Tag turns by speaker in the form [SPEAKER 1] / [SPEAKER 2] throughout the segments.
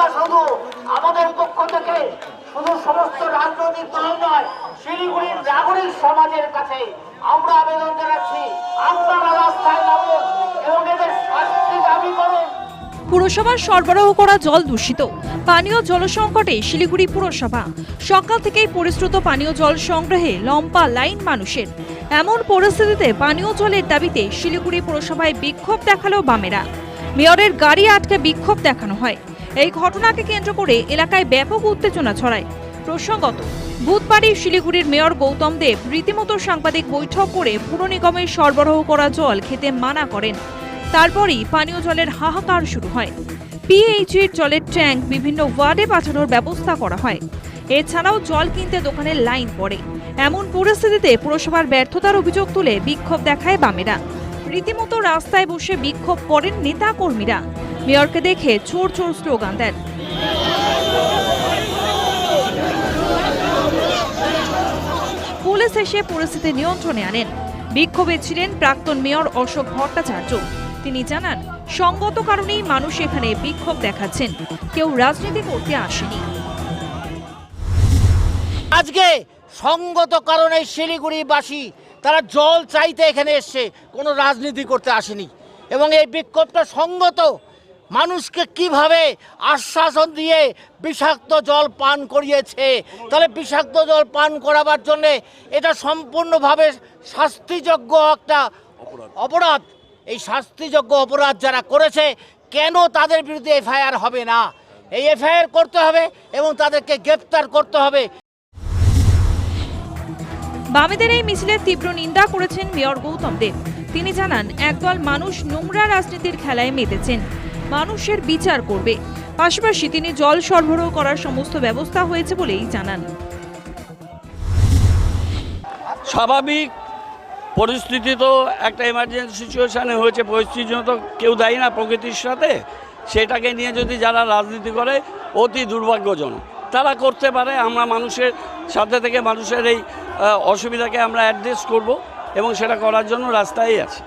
[SPEAKER 1] আমরা শুধু আমাদের পক্ষ থেকে শুধু সমস্ত রাজনৈতিক দল নয়, শিলিগুড়ির নাগরিক সমাজের কাছে আমরা আবেদন জানাচ্ছি, আপনারা রাস্তায় নামুন এবং এদের শাস্তি দাবি করুন।
[SPEAKER 2] পুরসভার সরবরাহ করা জল দূষিত, পানীয় জল সংকটে শিলিগুড়ি পুরসভা। সকাল থেকেই পরিশ্রুত পানীয় জল সংগ্রহে লম্বা লাইন মানুষের। এমন পরিস্থিতিতে পানীয় জলের দাবিতে শিলিগুড়ি পুরসভায় বিক্ষোভ দেখালো বামেরা। মেয়রের গাড়ি আটকে বিক্ষোভ দেখানো হয়। এই ঘটনাকে কেন্দ্র করে এলাকায় ব্যাপক উত্তেজনা ছড়ায়। প্রসঙ্গত, বুধবারই শিলিগুড়ির মেয়র গৌতম দেব রীতিমতো সাংবাদিক বৈঠক করে পুর নিগমের সরবরাহ করা জল খেতে মানা করেন। তারপরই পানীয় জলের হাহাকার শুরু হয়। পিএইচির জলের ট্যাঙ্ক বিভিন্ন ওয়ার্ডে পাঠানোর ব্যবস্থা করা হয়। এছাড়াও জল কিনতে দোকানের লাইন পড়ে। এমন পরিস্থিতিতে পুরসভার ব্যর্থতার অভিযোগ তুলে বিক্ষোভ দেখায় বামেরা। রীতিমতো রাস্তায় বসে বিক্ষোভ করেন নেতা কর্মীরা। মেয়রকে দেখে চোর চোর স্লোগান দেন। পুলিশ এসে পরিস্থিতি নিয়ন্ত্রণে আনেন। বিক্ষোভে ছিলেন প্রাক্তন মেয়র অশোক ভট্টাচার্য। তিনি জানান, সঙ্গত কারণেই মানুষ এখানে বিক্ষোভ দেখাচ্ছেন, কেউ রাজনীতি করতে আসেনি।
[SPEAKER 1] আজকে সঙ্গত কারণে শিলিগুড়িবাসী তারা জল চাইতে এখানে এসছে, কোনো রাজনীতি করতে আসেনি। এবং এই বিক্ষোভটা সঙ্গত, মানুষকে কিভাবে আশ্বাসন দিয়ে বিষাক্ত জল পান করিয়েছে, তাহলে বিষাক্ত জল পান করাবার জন্যে এটা সম্পূর্ণভাবে শাস্তিযোগ্য একটা অপরাধ। এই শাস্তিযোগ্য অপরাধ যারা করেছে, কেন তাদের বিরুদ্ধে এফআইআর হবে না? এই এফআইআর করতে হবে এবং তাদেরকে গ্রেপ্তার করতে হবে।
[SPEAKER 2] বামেদের এই মিছিলের তীব্র নিন্দা করেছেন মেয়র গৌতম দেব। তিনি জানান, একদল মানুষ নোংরা রাজনীতির খেলায় মেতেছেন, মানুষের বিচার করবে। পাশাপাশি তিনি জল সরবরাহ করার সমস্ত ব্যবস্থা হয়েছে বলেই জানান।
[SPEAKER 3] স্বাভাবিক পরিস্থিতি তো একটা এমার্জেন্সি সিচুয়েশানে হয়েছে, পরিস্থিতির জন্য তো কেউ দায়ী না প্রকৃতির সাথে। সেটাকে নিয়ে যদি যারা রাজনীতি করে, অতি দুর্ভাগ্যজনক। তারা করতে পারে, আমরা মানুষের সাথে থেকে মানুষের এই অসুবিধাকে আমরা অ্যাড্রেস করব এবং সেটা করার জন্য রাস্তায় আছি।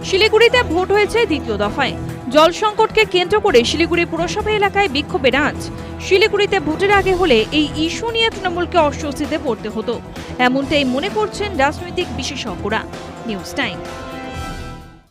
[SPEAKER 2] শিলিগুড়িতে ভোট হয়েছে দ্বিতীয় দফায়। জল সংকটকে কেন্দ্র করে শিলিগুড়ি পুরসভা এলাকায় বিক্ষোভের আঁচ। শিলিগুড়িতে ভোটের আগে হলে এই ইস্যু নিয়ে তৃণমূলকে অস্বস্তিতে পড়তে হতো, এমনটাই মনে করছেন রাজনৈতিক বিশেষজ্ঞরা। News time.